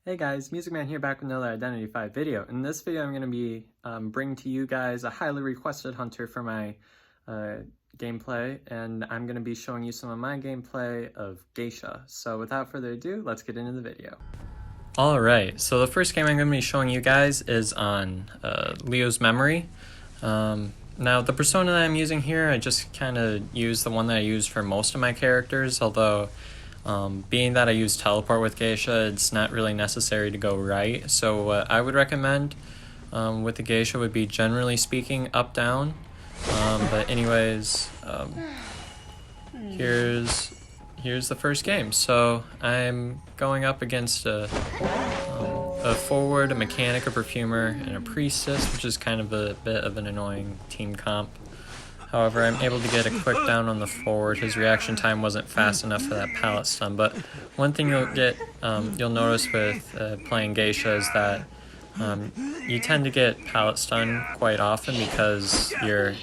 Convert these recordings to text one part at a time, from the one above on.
Hey guys, Music Man here back with another Identity 5 video. In this video I'm going to be bringing to you guys a highly requested hunter for my gameplay, and I'm going to be showing you some of my gameplay of Geisha. So without further ado, let's get into the video. Alright, so the first game I'm going to be showing you guys is on Leo's Memory. Now the persona that I'm using here, I just kind of use the one that I use for most of my characters, although being that I use teleport with Geisha, it's not really necessary to go right. So what I would recommend with the Geisha would be, generally speaking, up down. But anyways, here's the first game. So I'm going up against a forward, a mechanic, a perfumer, and a priestess, which is kind of a bit of an annoying team comp. However, I'm able to get a quick down on the forward. His reaction time wasn't fast enough for that pallet stun. But one thing you'll notice with playing Geisha is that you tend to get pallet stun quite often because your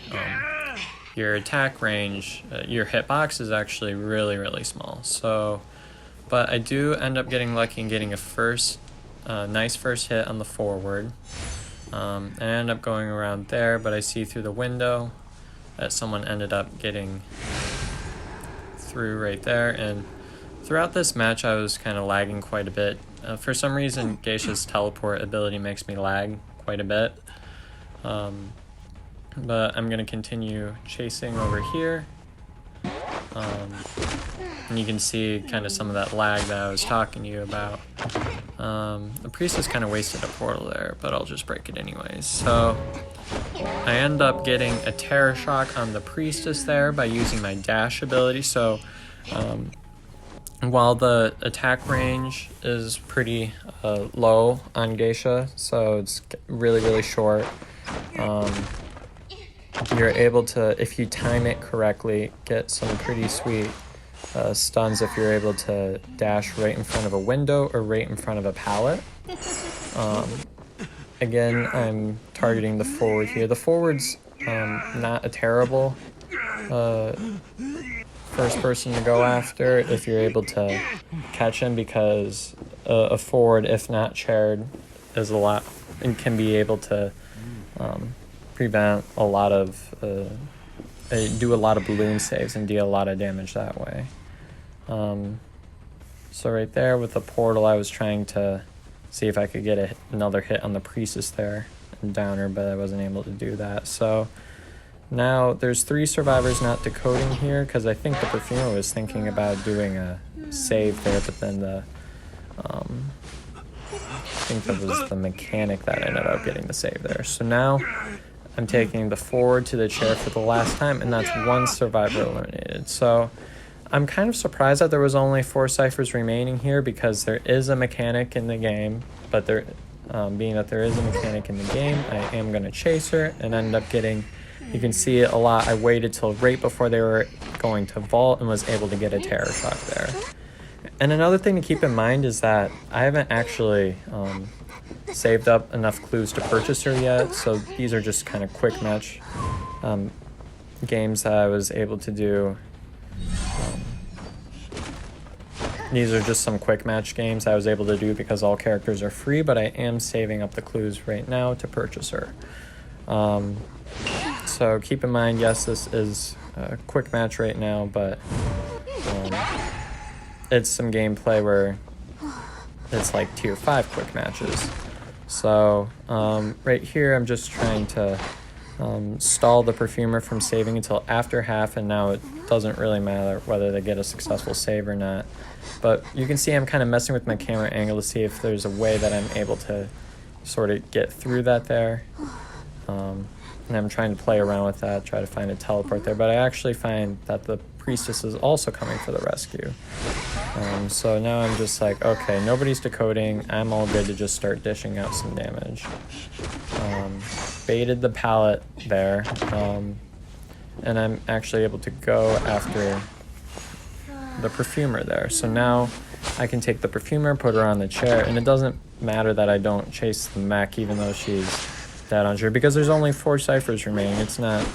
attack range, your hitbox is actually really small. So, but I do end up getting lucky and getting a nice first hit on the forward. I end up going around there, but I see through the window that someone ended up getting through right there, and throughout this match I was kind of lagging quite a bit. For some reason Geisha's teleport ability makes me lag quite a bit, but I'm going to continue chasing over here, and you can see kind of some of that lag that I was talking to you about. The priestess kind of wasted a portal there, but I'll just break it anyways. So I end up getting a Terror Shock on the priestess there by using my dash ability. So while the attack range is pretty low on Geisha, so it's really short, you're able to, if you time it correctly, get some pretty sweet stuns if you're able to dash right in front of a window or right in front of a pallet. Again, I'm targeting the forward here. The forward's not a terrible first person to go after if you're able to catch him, because a forward, if not chaired, is a lot and can be able to prevent a lot of do a lot of balloon saves and deal a lot of damage that way. So right there with the portal, I was trying to see if I could get another hit on the priestess there and down her, but I wasn't able to do that. So now there's 3 survivors not decoding here, because I think the perfumer was thinking about doing a save there, but then I think that was the mechanic that ended up getting the save there. So now I'm taking the forward to the chair for the last time, and that's 1 survivor eliminated. So I'm kind of surprised that there was only 4 ciphers remaining here, because there is a mechanic in the game, but being that there is a mechanic in the game, I am going to chase her and end up getting, you can see it a lot, I waited till right before they were going to vault and was able to get a Terror Shock there. And another thing to keep in mind is that I haven't actually saved up enough clues to purchase her yet, so these are just kind of quick match games that I was able to do. These are just some quick match games I was able to do because all characters are free, but I am saving up the clues right now to purchase her. So keep in mind, yes, this is a quick match right now, but it's some gameplay where it's like tier 5 quick matches. So right here I'm just trying to stall the perfumer from saving until after half, and now it doesn't really matter whether they get a successful save or not. But you can see I'm kind of messing with my camera angle to see if there's a way that I'm able to sort of get through that there. And I'm trying to play around with that, try to find a teleport there, but I actually find that the priestess is also coming for the rescue. So now I'm just like, okay, nobody's decoding, I'm all good to just start dishing out some damage. Baited the pallet there, and I'm actually able to go after the perfumer there. So now I can take the perfumer, put her on the chair, and it doesn't matter that I don't chase the mech even though she's dead on chair, because there's only 4 ciphers remaining. It's not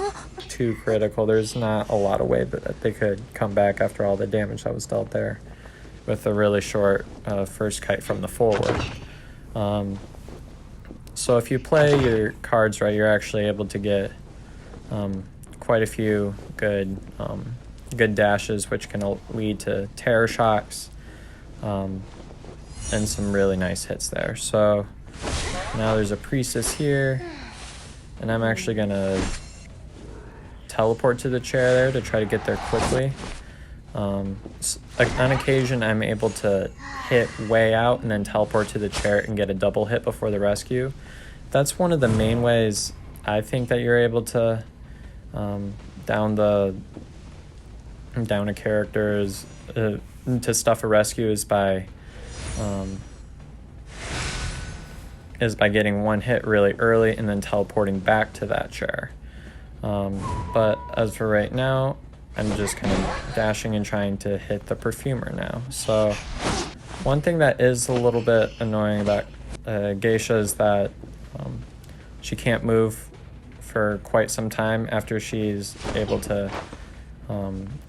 too critical. There's not a lot of way that they could come back after all the damage that was dealt there. with a really short first kite from the forward. So if you play your cards right, you're actually able to get quite a few good dashes, which can lead to terror shocks and some really nice hits there. So now there's a priestess here, and I'm actually gonna teleport to the chair there to try to get there quickly. On occasion, I'm able to hit way out and then teleport to the chair and get a double hit before the rescue. That's one of the main ways I think that you're able to down a character is to stuff a rescue is by getting one hit really early and then teleporting back to that chair. But as for right now, I'm just kind of dashing and trying to hit the perfumer now. So one thing that is a little bit annoying about Geisha is that she can't move for quite some time after she's able to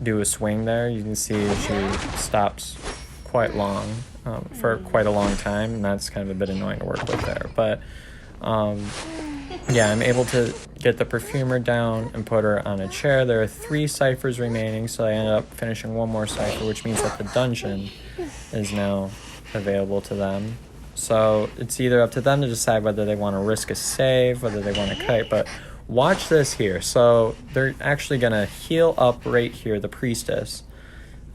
do a swing there. You can see she stops quite long for quite a long time, and that's kind of a bit annoying to work with there. But yeah, I'm able to get the perfumer down and put her on a chair. There are 3 ciphers remaining, so I ended up finishing one more cipher, which means that the dungeon is now available to them. So it's either up to them to decide whether they want to risk a save, whether they want to kite. But watch this here. So they're actually going to heal up right here, the priestess.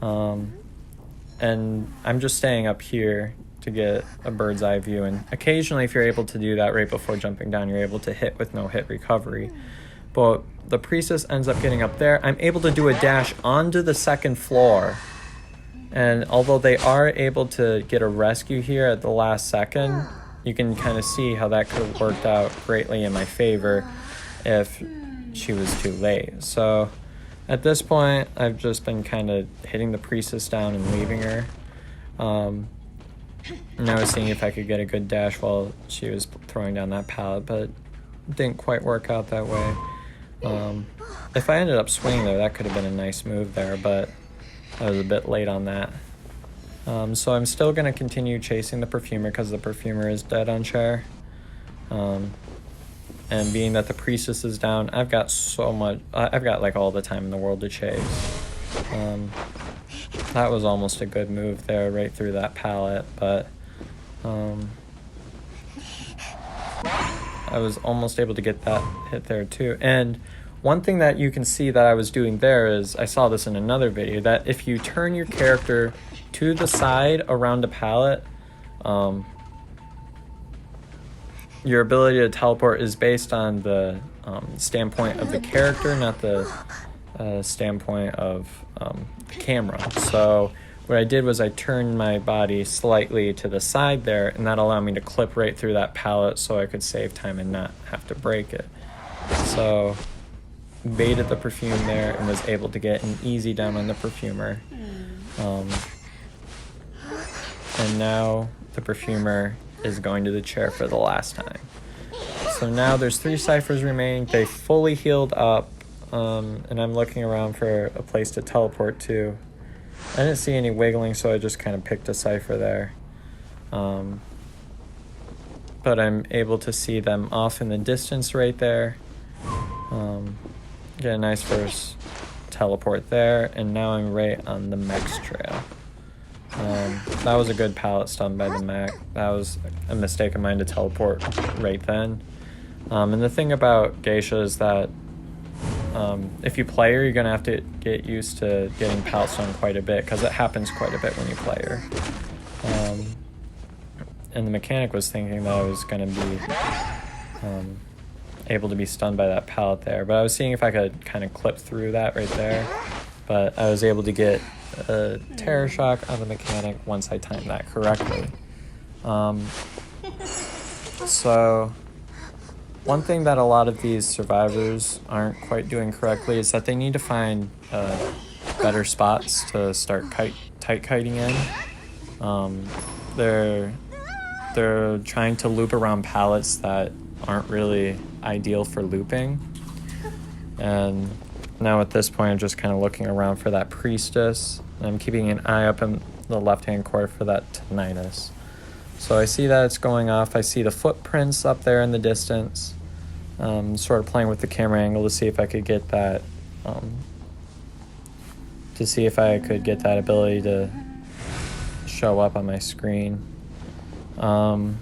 And I'm just staying up here to get a bird's eye view. And occasionally, if you're able to do that right before jumping down, you're able to hit with no hit recovery. But the priestess ends up getting up there. I'm able to do a dash onto the 2nd floor. And although they are able to get a rescue here at the last second, you can kind of see how that could have worked out greatly in my favor if she was too late. So at this point, I've just been kind of hitting the priestess down and leaving her. And I was seeing if I could get a good dash while she was throwing down that pallet, but it didn't quite work out that way. If I ended up swinging there, that could have been a nice move there, but I was a bit late on that. So I'm still going to continue chasing the perfumer because the perfumer is dead on chair. And being that the priestess is down, I've got like all the time in the world to chase. That was almost a good move there, right through that pallet, but I was almost able to get that hit there too. And one thing that you can see that I was doing there is, I saw this in another video, that if you turn your character to the side around a pallet, your ability to teleport is based on the standpoint of the character, not the standpoint of the camera. So what I did was I turned my body slightly to the side there, and that allowed me to clip right through that pallet so I could save time and not have to break it. So baited the perfume there and was able to get an easy down on the perfumer. And now the perfumer is going to the chair for the last time. So now there's 3 ciphers remaining. They fully healed up, and I'm looking around for a place to teleport to. I didn't see any wiggling, so I just kind of picked a cipher there. But I'm able to see them off in the distance right there. Get a nice first teleport there, and now I'm right on the mech's trail. That was a good pallet stun by the mech. That was a mistake of mine to teleport right then. And the thing about Geisha is that if you play her, you're going to have to get used to getting pallet stun quite a bit, because it happens quite a bit when you play her. And the mechanic was thinking that I was going to be able to be stunned by that pallet there, but I was seeing if I could kind of clip through that right there, but I was able to get a terror shock on the mechanic once I timed that correctly. So one thing that a lot of these survivors aren't quite doing correctly is that they need to find better spots to start tight kiting in. They're trying to loop around pallets that aren't really ideal for looping. And now at this point, I'm just kind of looking around for that priestess. I'm keeping an eye up the left-hand court for that tinnitus. So I see that it's going off. I see the footprints up there in the distance. Sort of playing with the camera angle to see if I could get that, ability to show up on my screen. And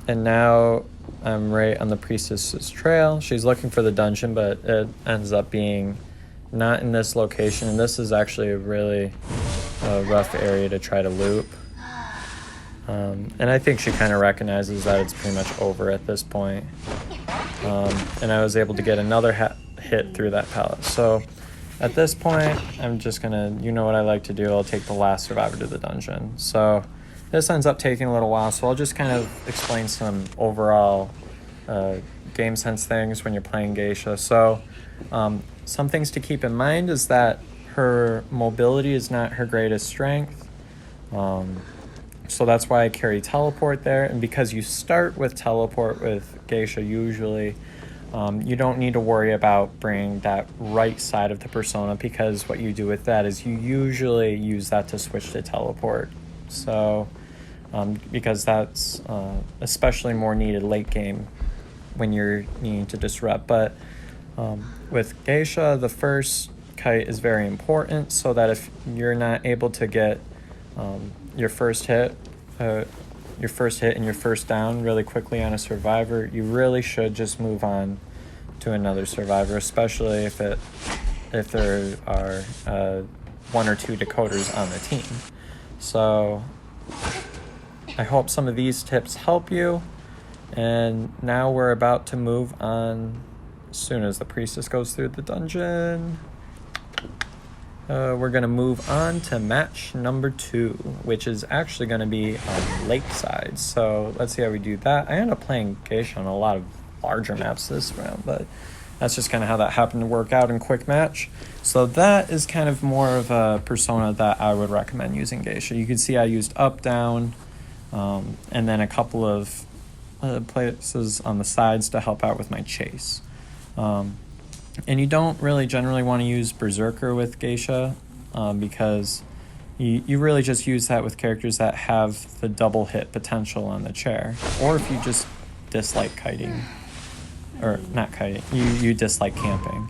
now I'm right on the priestess's trail. She's looking for the dungeon, but it ends up being not in this location. And this is actually a really rough area to try to loop. And I think she kind of recognizes that it's pretty much over at this point. And I was able to get another hit through that pallet. So at this point, I'm just gonna, you know what I like to do, I'll take the last survivor to the dungeon. So this ends up taking a little while, so I'll just kind of explain some overall game sense things when you're playing Geisha. So some things to keep in mind is that her mobility is not her greatest strength. So that's why I carry teleport there. And because you start with teleport with Geisha usually, you don't need to worry about bringing that right side of the persona, because what you do with that is you usually use that to switch to teleport. So because that's especially more needed late game when you're needing to disrupt. But with Geisha, the first kite is very important, so that if you're not able to get your first hit and your first down really quickly on a survivor, you really should just move on to another survivor, especially if there are one or two decoders on the team. So I hope some of these tips help you. And now we're about to move on. As soon as the priestess goes through the dungeon, we're going to move on to match number 2, which is actually going to be on Lakeside. So let's see how we do that. I ended up playing Geisha on a lot of larger maps this round, but that's just kind of how that happened to work out in quick match. So that is kind of more of a persona that I would recommend using Geisha. You can see I used up, down, and then a couple of places on the sides to help out with my chase. And you don't really generally want to use Berserker with Geisha because you really just use that with characters that have the double hit potential on the chair, or if you just dislike kiting, or not kiting, you dislike camping.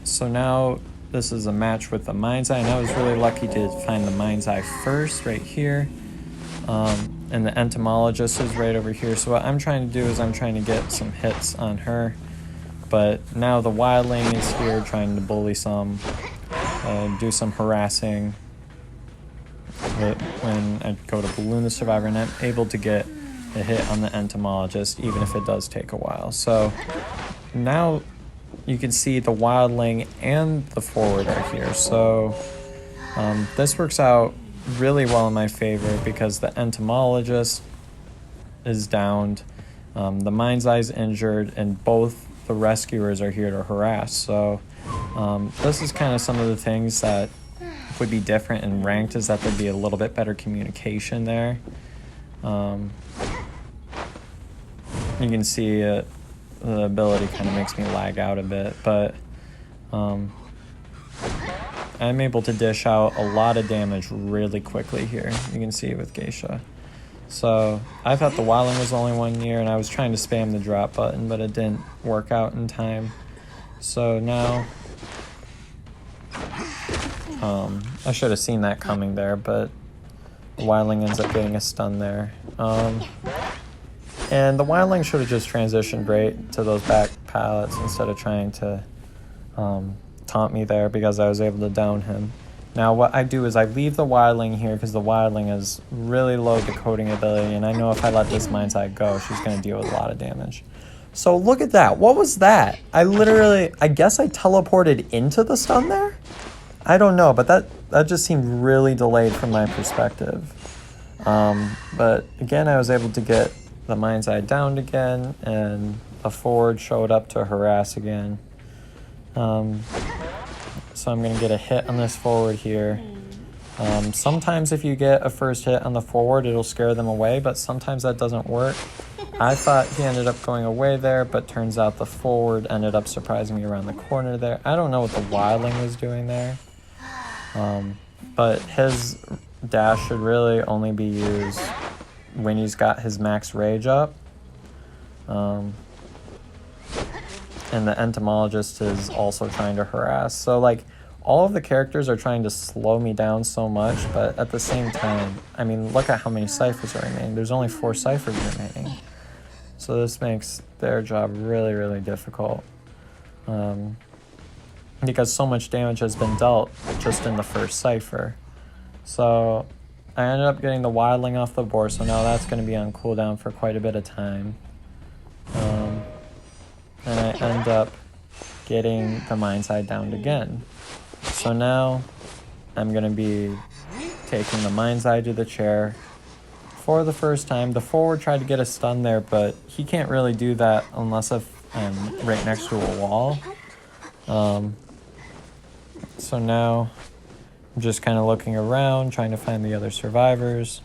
So now this is a match with the Mind's Eye, and I was really lucky to find the Mind's Eye first right here. And the Entomologist is right over here. So what I'm trying to do is I'm trying to get some hits on her. But now the Wildling is here trying to bully some, do some harassing. When I go to balloon the survivor, and I'm able to get a hit on the Entomologist, even if it does take a while. So now you can see the Wildling and the forward are here. So this works out really well in my favor because the Entomologist is downed, the Mind's Eye is injured, and both the rescuers are here to harass. So this is kind of some of the things that would be different in ranked, is that there'd be a little bit better communication there. You can see the ability kind of makes me lag out a bit, but I'm able to dish out a lot of damage really quickly here. You can see with Geisha. So I thought the Wildling was only 1 year, and I was trying to spam the drop button, but it didn't work out in time. So now I should have seen that coming there, but the Wildling ends up getting a stun there. And the Wildling should have just transitioned right to those back pallets instead of trying to taunt me there, because I was able to down him. Now what I do is I leave the Wildling here because the Wildling has really low decoding ability, and I know if I let this Mind's Eye go, she's going to deal with a lot of damage. So look at that. What was that? I guess I teleported into the stun there? I don't know, but that just seemed really delayed from my perspective. But again, I was able to get the Mind's Eye downed again, and the forward showed up to harass again. So I'm going to get a hit on this forward here. Sometimes if you get a first hit on the forward, it'll scare them away, but sometimes that doesn't work. I thought he ended up going away there, but turns out the forward ended up surprising me around the corner there. I don't know what the Wildling was doing there. but his dash should really only be used when he's got his max rage up. And the entomologist is also trying to harass. So like all of the characters are trying to slow me down so much, but at the same time, I mean, look at how many ciphers are remaining. There's only 4 ciphers remaining. So this makes their job really, really difficult. Because so much damage has been dealt just in the first cipher. So I ended up getting the wildling off the board, so now that's going to be on cooldown for quite a bit of time. And I end up getting the mind's eye downed again. So now I'm going to be taking the mind's eye to the chair for the first time. The forward tried to get a stun there, but he can't really do that unless if I'm right next to a wall. So now I'm just kind of looking around, trying to find the other survivors,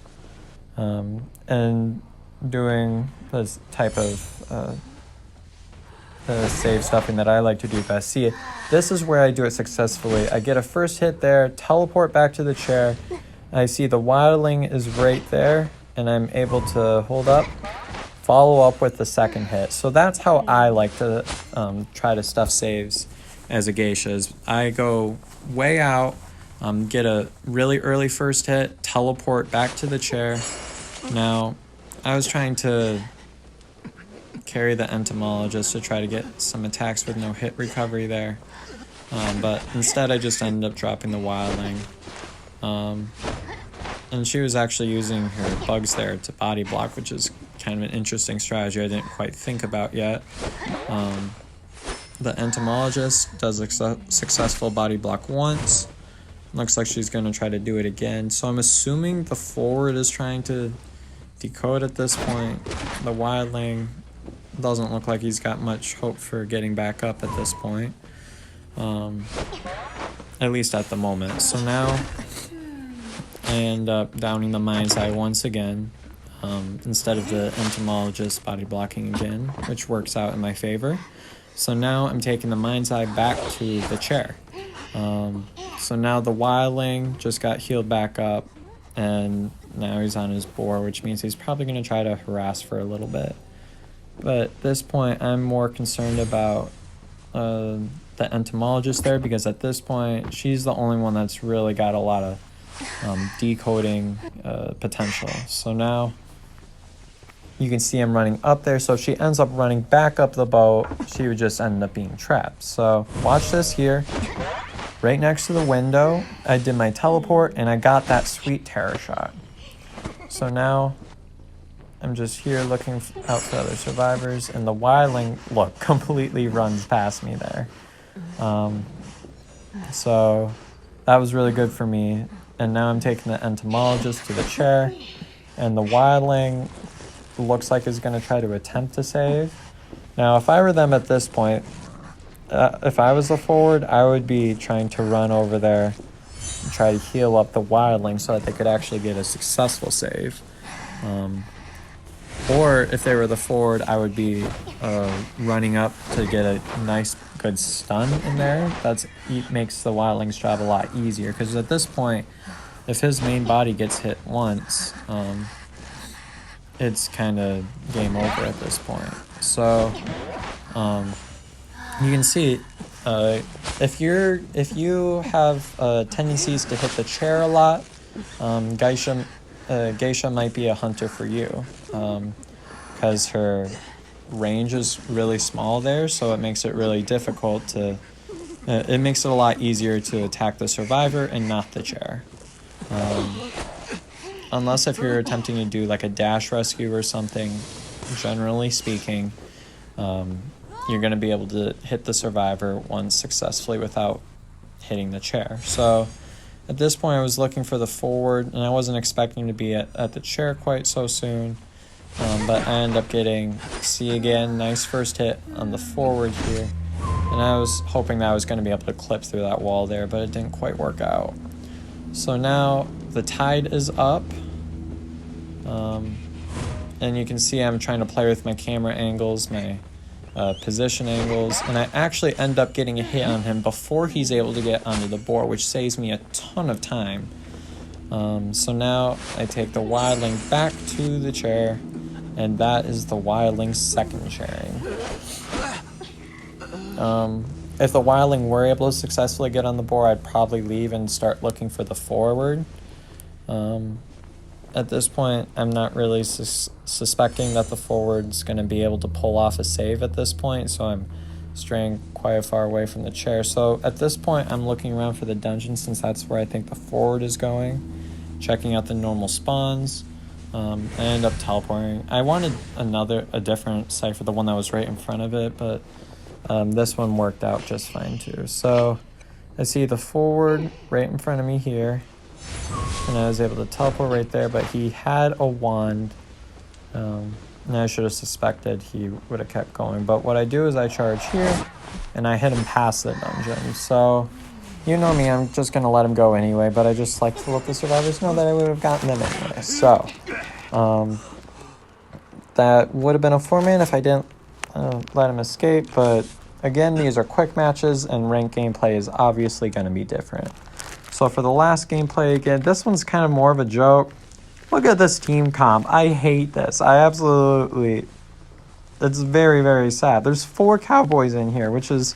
and doing this type of save stuffing that I like to do best. See, this is where I do it successfully. I get a first hit there, teleport back to the chair. I see the wildling is right there, and I'm able to hold up, follow up with the second hit. So that's how I like to try to stuff saves as a geisha. Is I go way out, get a really early first hit, teleport back to the chair. Now, I was trying to carry the entomologist to try to get some attacks with no hit recovery there. But instead I just ended up dropping the wildling. And she was actually using her bugs there to body block, which is kind of an interesting strategy I didn't quite think about yet. The entomologist does a successful body block once. Looks like she's going to try to do it again. So I'm assuming the forward is trying to decode at this point. The wildling doesn't look like he's got much hope for getting back up at this point. At least at the moment. So now I end up downing the mind's eye once again, instead of the entomologist body blocking again, which works out in my favor. So now I'm taking the mind's eye back to the chair. So now the wildling just got healed back up, and now he's on his board, which means he's probably going to try to harass for a little bit. But at this point, I'm more concerned about the entomologist there, because at this point, she's the only one that's really got a lot of decoding potential. So now you can see him running up there. So if she ends up running back up the boat, she would just end up being trapped. So watch this here. Right next to the window, I did my teleport, and I got that sweet terror shot. So now I'm just here looking out for other survivors, and the wildling, look, completely runs past me there. So that was really good for me. And now I'm taking the entomologist to the chair, and the wildling looks like is going to try to attempt to save. Now, if I were them at this point, if I was the forward, I would be trying to run over there and try to heal up the wildling so that they could actually get a successful save. Or if they were the forward, I would be running up to get a nice, good stun in there. It makes the wildling's job a lot easier, because at this point, if his main body gets hit once, it's kind of game over at this point. So you can see if you have tendencies to hit the chair a lot, Geisha might be a hunter for you, because her range is really small there, so it makes it really difficult to it makes it a lot easier to attack the survivor and not the chair. Unless if you're attempting to do like a dash rescue or something, generally speaking, you're going to be able to hit the survivor once successfully without hitting the chair. So at this point, I was looking for the forward, and I wasn't expecting to be at the chair quite so soon. But I ended up getting, see again, nice first hit on the forward here. And I was hoping that I was going to be able to clip through that wall there, but it didn't quite work out. So now the tide is up. And you can see I'm trying to play with my camera angles, my position angles, and I actually end up getting a hit on him before he's able to get onto the board, which saves me a ton of time. So now I take the wildling back to the chair, and that is the wildling's second chairing. If the wildling were able to successfully get on the board, I'd probably leave and start looking for the forward. At this point, I'm not really suspecting that the forward's going to be able to pull off a save at this point, so I'm straying quite far away from the chair. So at this point, I'm looking around for the dungeon since that's where I think the forward is going, checking out the normal spawns. I end up teleporting. I wanted a different cipher, the one that was right in front of it, but this one worked out just fine too. So I see the forward right in front of me here, and I was able to teleport right there, but he had a wand, and I should have suspected he would have kept going. But what I do is I charge here, and I hit him past the dungeon. So, you know me, I'm just going to let him go anyway, but I just like to let the survivors know that I would have gotten them anyway. So, that would have been a 4-man if I didn't let him escape, but again, these are quick matches, and ranked gameplay is obviously going to be different. So for the last gameplay, again, this one's kind of more of a joke. Look at this team comp. I hate this. It's very, very sad. There's 4 cowboys in here, which is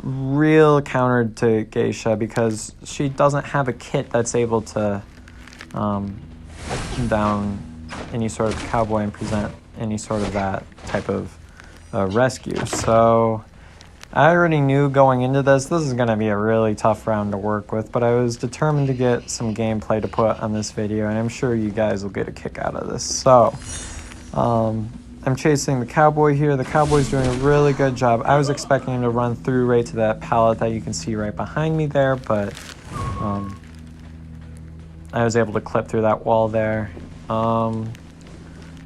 real counter to Geisha because she doesn't have a kit that's able to down any sort of cowboy and present any sort of that type of rescue. So I already knew going into this is going to be a really tough round to work with, but I was determined to get some gameplay to put on this video, and I'm sure you guys will get a kick out of this. So, I'm chasing the cowboy here. The cowboy's doing a really good job. I was expecting him to run through right to that pallet that you can see right behind me there, but I was able to clip through that wall there.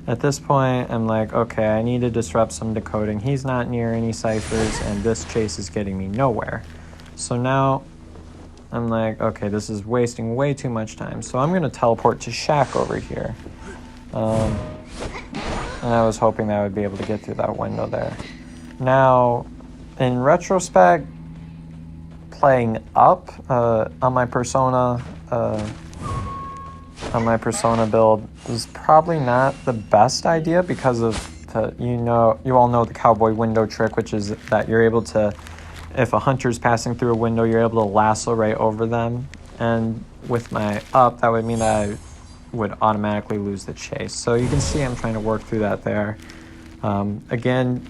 At this point, I'm like, okay, I need to disrupt some decoding. He's not near any ciphers, and this chase is getting me nowhere. So now, I'm like, okay, this is wasting way too much time. So I'm going to teleport to Shack over here. And I was hoping that I would be able to get through that window there. Now, in retrospect, playing up on my persona build was probably not the best idea because of you all know the cowboy window trick, which is that you're able to, if a hunter's passing through a window, you're able to lasso right over them. And with my up, that would mean that I would automatically lose the chase. So you can see I'm trying to work through that there. Again,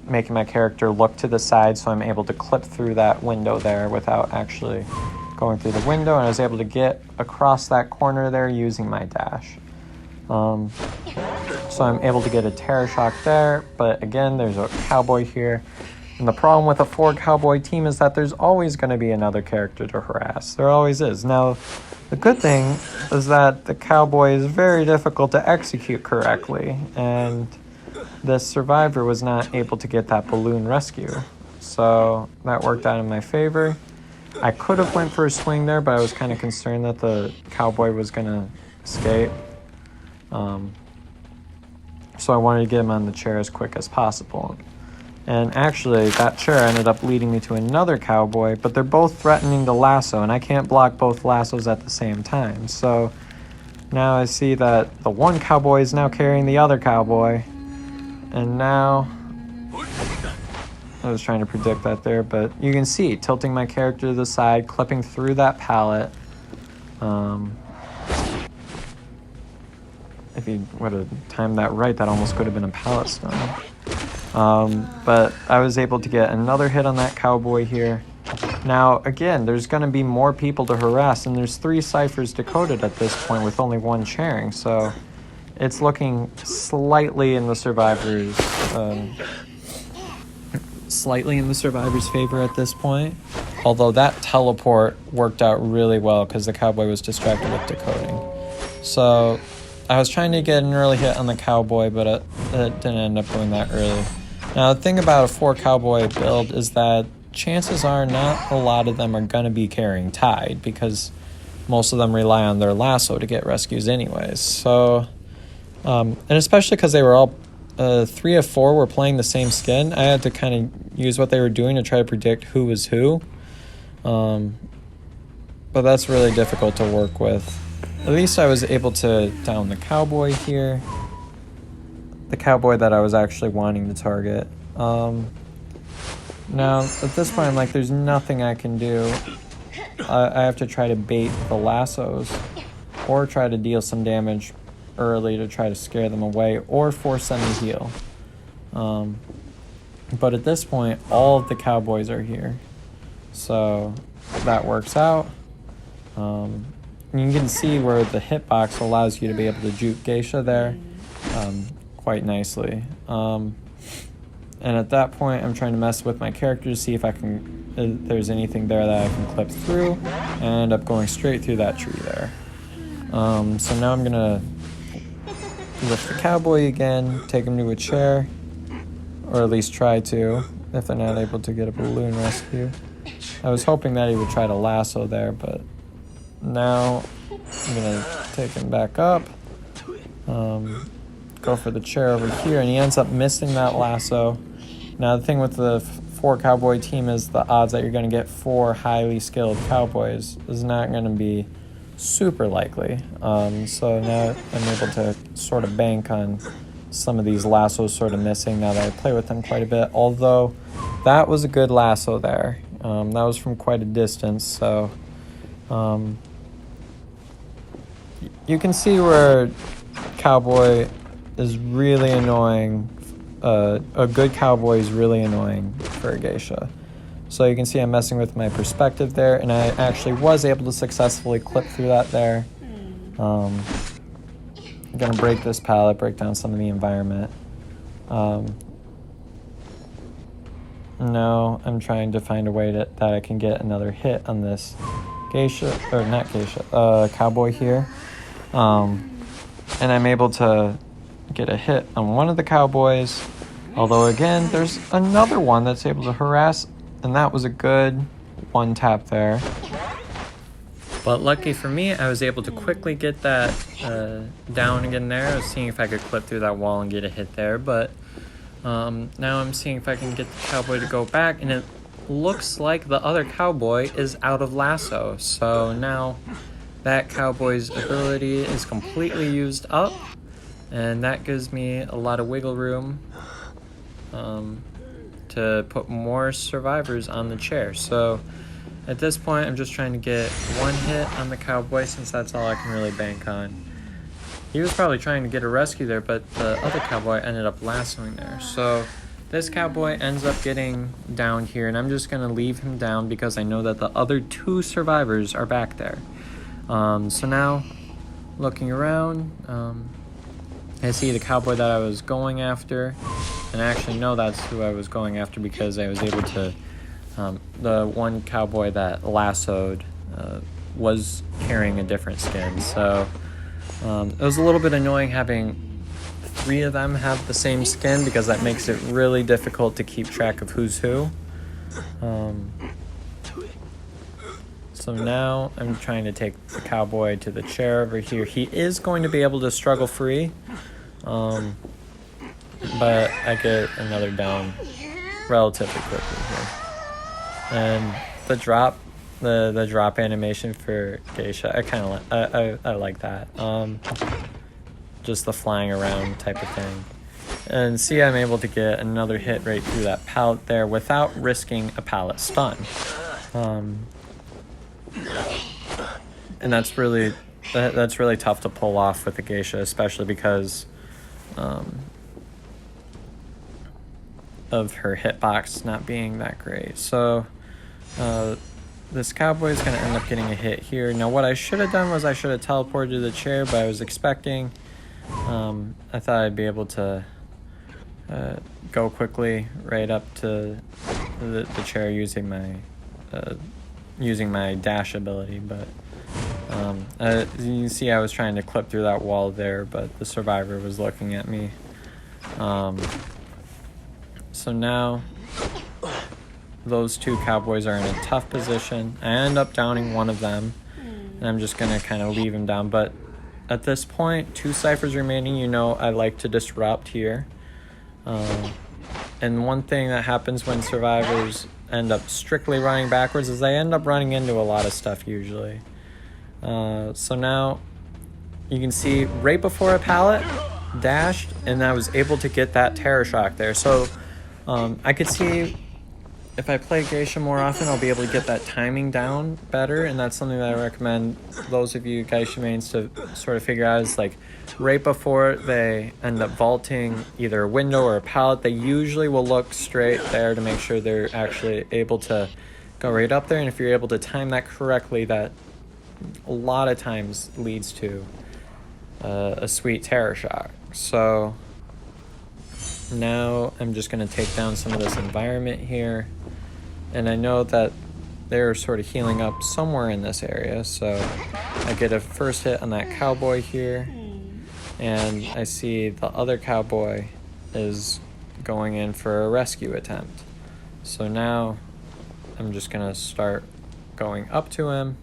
making my character look to the side so I'm able to clip through that window there without actually going through the window, and I was able to get across that corner there using my dash. So I'm able to get a terror shock there, but again, there's a cowboy here. And the problem with a 4-cowboy team is that there's always going to be another character to harass. There always is. Now, the good thing is that the cowboy is very difficult to execute correctly, and this survivor was not able to get that balloon rescue. So that worked out in my favor. I could have went for a swing there, but I was kind of concerned that the cowboy was going to escape. So I wanted to get him on the chair as quick as possible. And actually, that chair ended up leading me to another cowboy, but they're both threatening the lasso, and I can't block both lassos at the same time. So now I see that the one cowboy is now carrying the other cowboy, and now I was trying to predict that there, but you can see tilting my character to the side, clipping through that pallet. If he would have timed that right, that almost could have been a pallet stun. But I was able to get another hit on that cowboy here. Now, again, there's going to be more people to harass, and there's 3 ciphers decoded at this point with only 1 chairing, so it's looking slightly in the survivors' favor at this point. Although that teleport worked out really well because the cowboy was distracted with decoding. So I was trying to get an early hit on the cowboy, but it didn't end up going that early. Now, the thing about a 4-cowboy build is that chances are not a lot of them are going to be carrying Tide because most of them rely on their lasso to get rescues anyways. So, and especially because they were all 3 of 4 were playing the same skin, I had to kind of use what they were doing to try to predict who was who. but that's really difficult to work with. At least I was able to down the cowboy here. The cowboy that I was actually wanting to target. Now, at this point, I'm like, there's nothing I can do. I have to try to bait the lassos, or try to deal some damage early to try to scare them away, or force them to heal. But at this point, all of the cowboys are here. So that works out. You can see where the hitbox allows you to be able to juke Geisha there quite nicely. And at that point, I'm trying to mess with my character to see if I can, if there's anything there that I can clip through, and end up going straight through that tree there. So now I'm gonna lift the cowboy again, take him to a chair, or at least try to, if they're not able to get a balloon rescue. I was hoping that he would try to lasso there, but now I'm gonna take him back up, go for the chair over here, and he ends up missing that lasso. Now the thing with the 4 cowboy team is the odds that you're going to get 4 highly skilled cowboys is not going to be super likely. So now I'm able to sort of bank on some of these lassos sort of missing now that I play with them quite a bit. Although that was a good lasso there. That was from quite a distance, so you can see where cowboy is really annoying. A good cowboy is really annoying for a Geisha. So you can see I'm messing with my perspective there, and I actually was able to successfully clip through that there. I'm gonna break this pallet, break down some of the environment. Now I'm trying to find a way that I can get another hit on this Geisha, or not Geisha, cowboy here. And I'm able to get a hit on one of the cowboys, although again there's another one that's able to harass, and that was a good one tap there. But lucky for me, I was able to quickly get that down again there. I was seeing if I could clip through that wall and get a hit there, but now I'm seeing if I can get the cowboy to go back, and it looks like the other cowboy is out of lasso. So now that cowboy's ability is completely used up, and that gives me a lot of wiggle room to put more survivors on the chair. So at this point, I'm just trying to get one hit on the cowboy, since that's all I can really bank on. He was probably trying to get a rescue there, but the other cowboy ended up lassoing there. So this cowboy ends up getting down here, and I'm just going to leave him down because I know that the other 2 survivors are back there. So now, looking around, I see the cowboy that I was going after, and I actually know that's who I was going after because I was able to, the one cowboy that lassoed was carrying a different skin, so it was a little bit annoying having 3 of them have the same skin because that makes it really difficult to keep track of who's who. So now I'm trying to take the cowboy to the chair over here. He is going to be able to struggle free, but I get another down relatively quickly here. And the drop, the drop animation for Geisha, I kind of I like that. Just the flying around type of thing. And see, I'm able to get another hit right through that pallet there without risking a pallet stun. And that's really tough to pull off with the Geisha, especially because of her hitbox not being that great. So this cowboy is going to end up getting a hit here. Now what I should have done was I should have teleported to the chair, but I was expecting, I thought I'd be able to go quickly right up to the chair using my dash ability, but you can see I was trying to clip through that wall there, but the survivor was looking at me. So now those 2 cowboys are in a tough position. I end up downing one of them, and I'm just gonna kind of leave him down, but at this point 2 ciphers remaining. You know I like to disrupt here. And one thing that happens when survivors end up strictly running backwards is they end up running into a lot of stuff usually. So now you can see right before a pallet dashed, and I was able to get that terror shock there. So I could see if I play Geisha more often, I'll be able to get that timing down better, and that's something that I recommend those of you Geisha mains to sort of figure out is like right before they end up vaulting either a window or a pallet, they usually will look straight there to make sure they're actually able to go right up there, and if you're able to time that correctly, that a lot of times leads to a sweet terror shock. So now I'm just going to take down some of this environment here. And I know that they're sort of healing up somewhere in this area. So I get a first hit on that cowboy here. And I see the other cowboy is going in for a rescue attempt. So now I'm just going to start going up to him.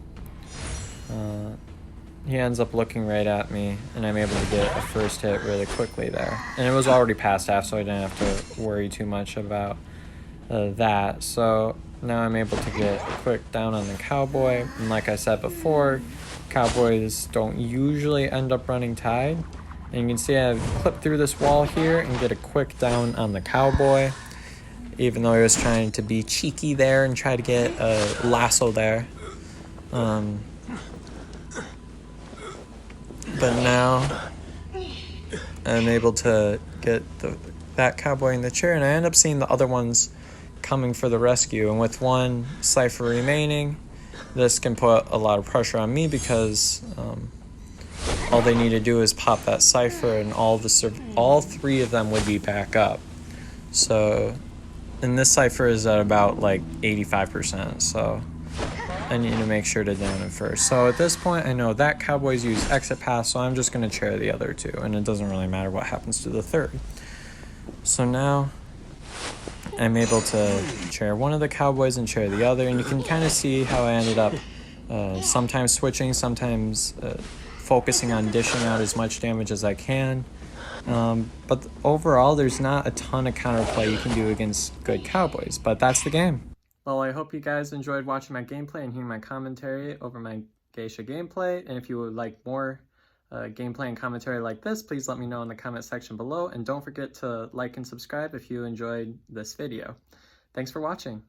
He ends up looking right at me, and I'm able to get a first hit really quickly there. And it was already past half, so I didn't have to worry too much about that. So now I'm able to get a quick down on the cowboy. And like I said before, cowboys don't usually end up running tide. And you can see I've clipped through this wall here and get a quick down on the cowboy, even though I was trying to be cheeky there and try to get a lasso there. But now I'm able to get that cowboy in the chair, and I end up seeing the other ones coming for the rescue. And with one cipher remaining, this can put a lot of pressure on me because all they need to do is pop that cipher, and all three of them would be back up. So, and this cipher is at about like 85%. So I need to make sure to down it first. So at this point, I know that cowboys use exit pass, so I'm just going to chair the other two, and it doesn't really matter what happens to the third. So now I'm able to chair one of the cowboys and chair the other, and you can kind of see how I ended up sometimes switching, sometimes focusing on dishing out as much damage as I can. But overall, there's not a ton of counterplay you can do against good cowboys, but that's the game. Well, I hope you guys enjoyed watching my gameplay and hearing my commentary over my Geisha gameplay. And if you would like more gameplay and commentary like this, please let me know in the comment section below. And don't forget to like and subscribe if you enjoyed this video. Thanks for watching.